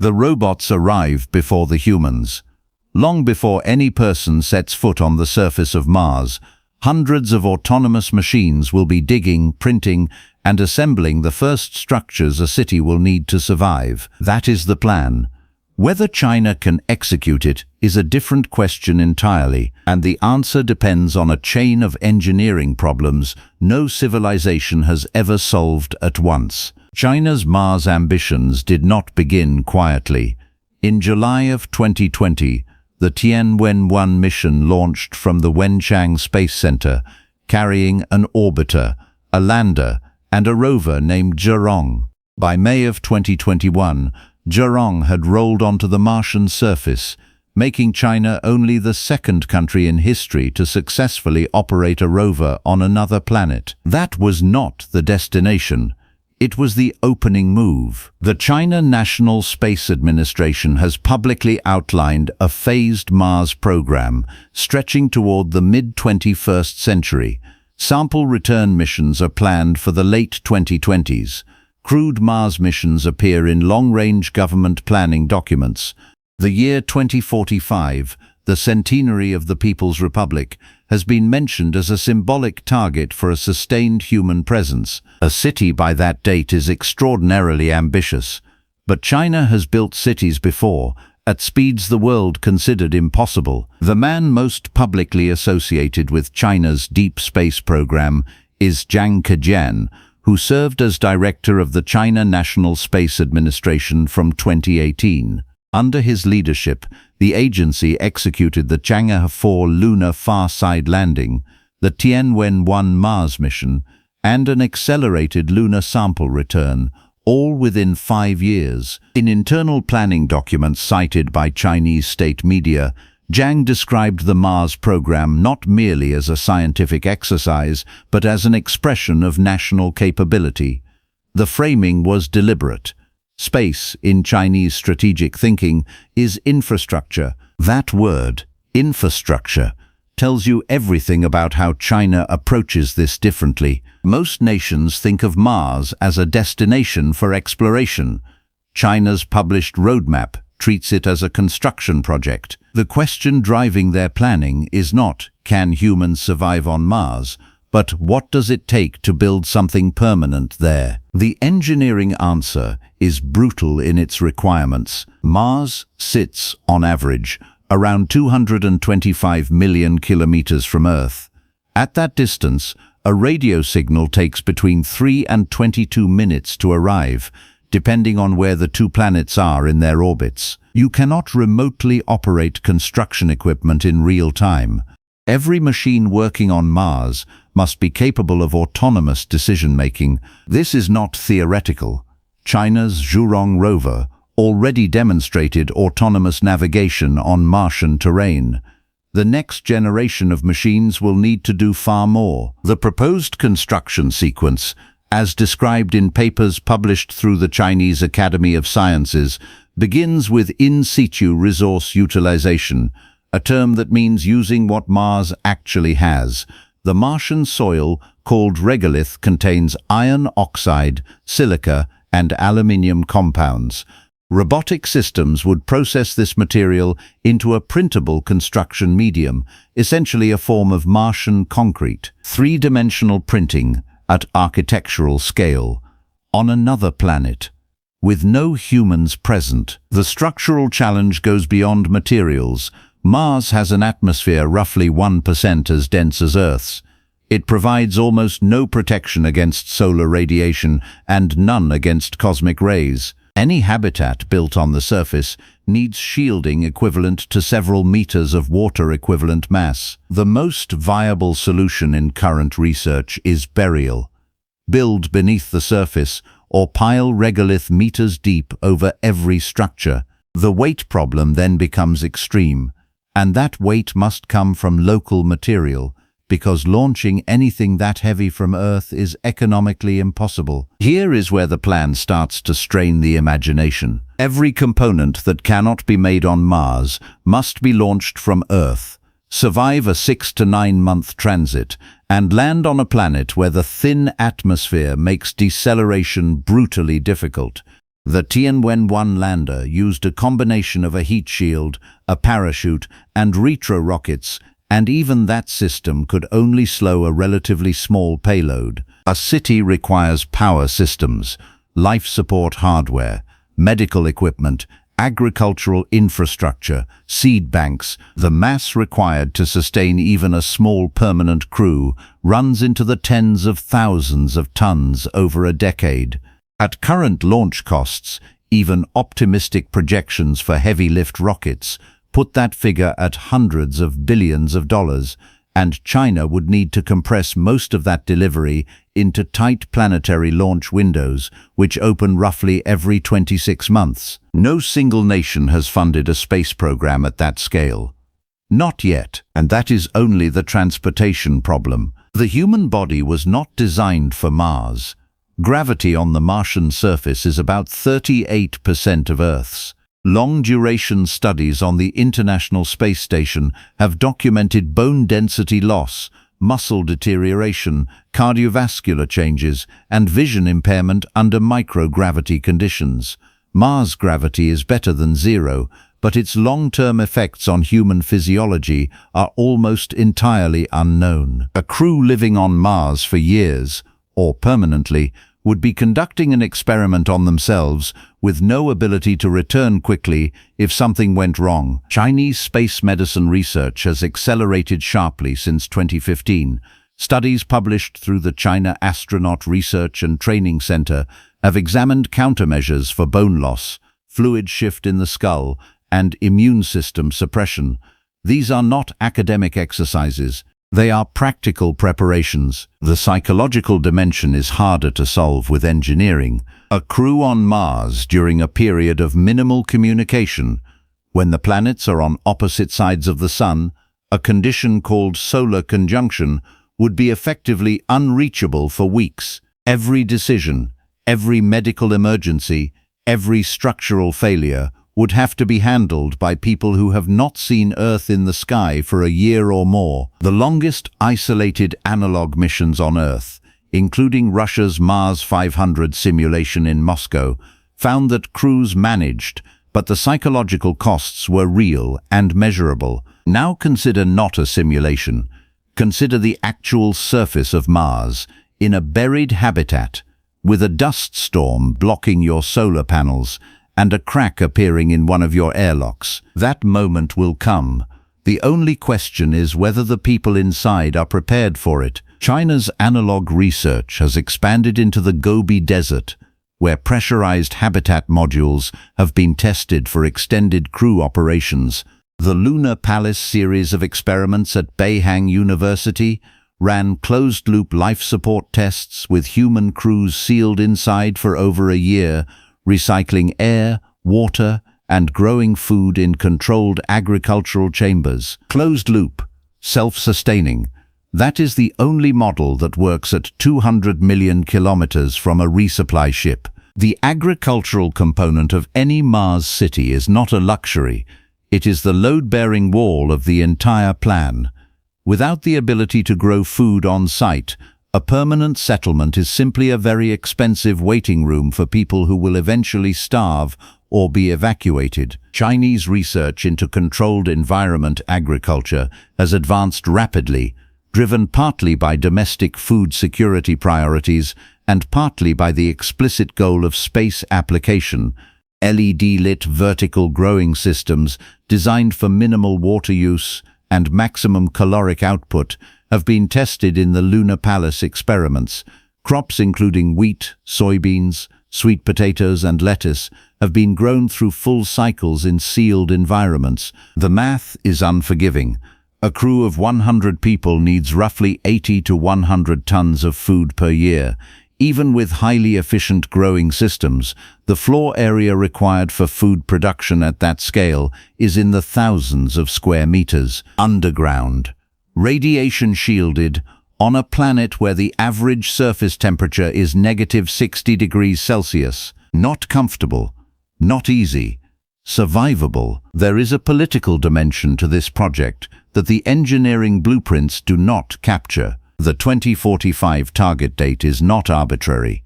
The robots arrive before the humans. Long before any person sets foot on the surface of Mars, hundreds of autonomous machines will be digging, printing, and assembling the first structures a city will need to survive. That is the plan. Whether China can execute it is a different question entirely, and the answer depends on a chain of engineering problems no civilization has ever solved at once. China's Mars ambitions did not begin quietly. In July of 2020, the Tianwen-1 mission launched from the Wenchang Space Center, carrying an orbiter, a lander, and a rover named Zhurong. By May of 2021, Zhurong had rolled onto the Martian surface, making China only the second country in history to successfully operate a rover on another planet. That was not the destination. It was the opening move. The China National Space Administration has publicly outlined a phased Mars program stretching toward the mid-21st century. Sample return missions are planned for the late 2020s. Crewed Mars missions appear in long-range government planning documents. The year 2045, the centenary of the People's Republic, has been mentioned as a symbolic target for a sustained human presence. A city by that date is extraordinarily ambitious, but China has built cities before, at speeds the world considered impossible. The man most publicly associated with China's deep space program is Zhang Kejian, who served as director of the China National Space Administration from 2018. Under his leadership, the agency executed the Chang'e 4 lunar far-side landing, the Tianwen-1 Mars mission, and an accelerated lunar sample return, all within 5 years. In internal planning documents cited by Chinese state media, Zhang described the Mars program not merely as a scientific exercise, but as an expression of national capability. The framing was deliberate. Space, in Chinese strategic thinking, is infrastructure. That word, infrastructure, tells you everything about how China approaches this differently. Most nations think of Mars as a destination for exploration. China's published roadmap treats it as a construction project. The question driving their planning is not, can humans survive on Mars, but what does it take to build something permanent there? The engineering answer is brutal in its requirements. Mars sits, on average, around 225 million kilometers from Earth. At that distance, a radio signal takes between 3 and 22 minutes to arrive, depending on where the two planets are in their orbits. You cannot remotely operate construction equipment in real time. Every machine working on Mars must be capable of autonomous decision-making. This is not theoretical. China's Zhurong rover already demonstrated autonomous navigation on Martian terrain. The next generation of machines will need to do far more. The proposed construction sequence, as described in papers published through the Chinese Academy of Sciences, begins with in situ resource utilization, a term that means using what Mars actually has. The Martian soil, called regolith, contains iron oxide, silica, and aluminium compounds. Robotic systems would process this material into a printable construction medium, essentially a form of Martian concrete. Three-dimensional printing at architectural scale, on another planet, with no humans present. The structural challenge goes beyond materials. Mars has an atmosphere roughly 1% as dense as Earth's. It provides almost no protection against solar radiation and none against cosmic rays. Any habitat built on the surface needs shielding equivalent to several meters of water-equivalent mass. The most viable solution in current research is burial. Build beneath the surface or pile regolith meters deep over every structure. The weight problem then becomes extreme. And that weight must come from local material, because launching anything that heavy from Earth is economically impossible. Here is where the plan starts to strain the imagination. Every component that cannot be made on Mars must be launched from Earth, survive a 6 to 9 month transit, and land on a planet where the thin atmosphere makes deceleration brutally difficult. The Tianwen-1 lander used a combination of a heat shield, a parachute, and retro-rockets, and even that system could only slow a relatively small payload. A city requires power systems, life support hardware, medical equipment, agricultural infrastructure, seed banks. The mass required to sustain even a small permanent crew runs into the tens of thousands of tons over a decade. At current launch costs, even optimistic projections for heavy-lift rockets put that figure at hundreds of billions of dollars, and China would need to compress most of that delivery into tight planetary launch windows, which open roughly every 26 months. No single nation has funded a space program at that scale. Not yet, and that is only the transportation problem. The human body was not designed for Mars. Gravity on the Martian surface is about 38% of Earth's. Long-duration studies on the International Space Station have documented bone density loss, muscle deterioration, cardiovascular changes, and vision impairment under microgravity conditions. Mars gravity is better than zero, but its long-term effects on human physiology are almost entirely unknown. A crew living on Mars for years, or permanently, would be conducting an experiment on themselves with no ability to return quickly if something went wrong. Chinese space medicine research has accelerated sharply since 2015. Studies published through the China Astronaut Research and Training Center have examined countermeasures for bone loss, fluid shift in the skull, and immune system suppression. These are not academic exercises. They are practical preparations. The psychological dimension is harder to solve with engineering. A crew on Mars during a period of minimal communication, when the planets are on opposite sides of the Sun, a condition called solar conjunction, would be effectively unreachable for weeks. Every decision, every medical emergency, every structural failure would have to be handled by people who have not seen Earth in the sky for a year or more. The longest isolated analog missions on Earth, including Russia's Mars 500 simulation in Moscow, found that crews managed, but the psychological costs were real and measurable. Now consider not a simulation. Consider the actual surface of Mars, in a buried habitat, with a dust storm blocking your solar panels, and a crack appearing in one of your airlocks. That moment will come. The only question is whether the people inside are prepared for it. China's analog research has expanded into the Gobi Desert, where pressurized habitat modules have been tested for extended crew operations. The Lunar Palace series of experiments at Beihang University ran closed-loop life support tests with human crews sealed inside for over a year, recycling air, water, and growing food in controlled agricultural chambers. Closed loop, self-sustaining. That is the only model that works at 200 million kilometers from a resupply ship. The agricultural component of any Mars city is not a luxury. It is the load-bearing wall of the entire plan. Without the ability to grow food on site, a permanent settlement is simply a very expensive waiting room for people who will eventually starve or be evacuated. Chinese research into controlled environment agriculture has advanced rapidly, driven partly by domestic food security priorities and partly by the explicit goal of space application. LED-lit vertical growing systems designed for minimal water use and maximum caloric output have been tested in the Lunar Palace experiments. Crops including wheat, soybeans, sweet potatoes and lettuce have been grown through full cycles in sealed environments. The math is unforgiving. A crew of 100 people needs roughly 80 to 100 tons of food per year. Even with highly efficient growing systems, the floor area required for food production at that scale is in the thousands of square meters. Underground, radiation shielded, on a planet where the average surface temperature is -60 degrees Celsius. Not comfortable, not easy, survivable. There is a political dimension to this project that the engineering blueprints do not capture. The 2045 target date is not arbitrary.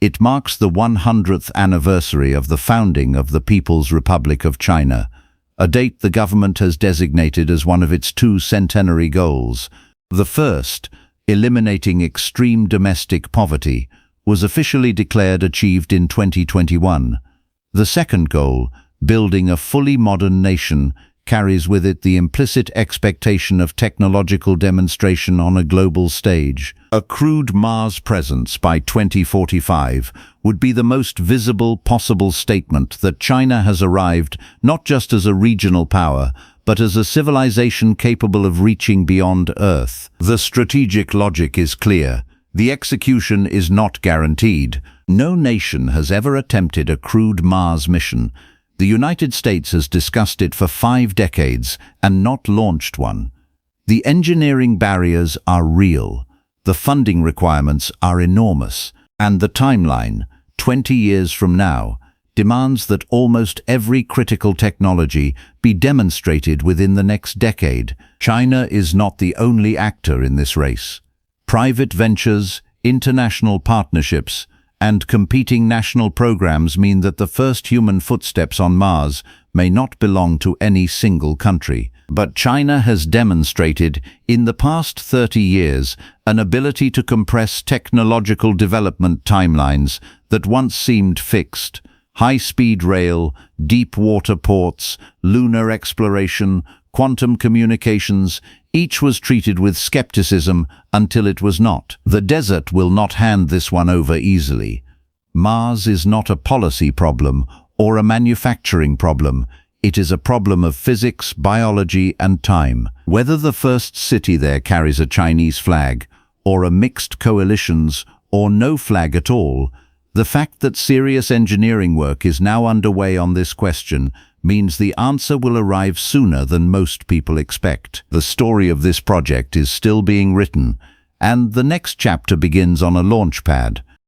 It marks the 100th anniversary of the founding of the People's Republic of China, a date the government has designated as one of its 2 centenary goals. The first, eliminating extreme domestic poverty, was officially declared achieved in 2021. The second goal, building a fully modern nation, carries with it the implicit expectation of technological demonstration on a global stage. A crewed Mars presence by 2045 would be the most visible possible statement that China has arrived not just as a regional power, but as a civilization capable of reaching beyond Earth. The strategic logic is clear. The execution is not guaranteed. No nation has ever attempted a crewed Mars mission. The United States has discussed it for 5 decades and not launched one. The engineering barriers are real, the funding requirements are enormous, and the timeline, 20 years from now, demands that almost every critical technology be demonstrated within the next decade. China is not the only actor in this race. Private ventures, international partnerships, and competing national programs mean that the first human footsteps on Mars may not belong to any single country. But China has demonstrated, in the past 30 years, an ability to compress technological development timelines that once seemed fixed. High-speed rail, deep water ports, lunar exploration, quantum communications, each was treated with skepticism until it was not. The desert will not hand this one over easily. Mars is not a policy problem or a manufacturing problem. It is a problem of physics, biology, and time. Whether the first city there carries a Chinese flag, or a mixed coalitions, or no flag at all, the fact that serious engineering work is now underway on this question means the answer will arrive sooner than most people expect. The story of this project is still being written, and the next chapter begins on a launch pad.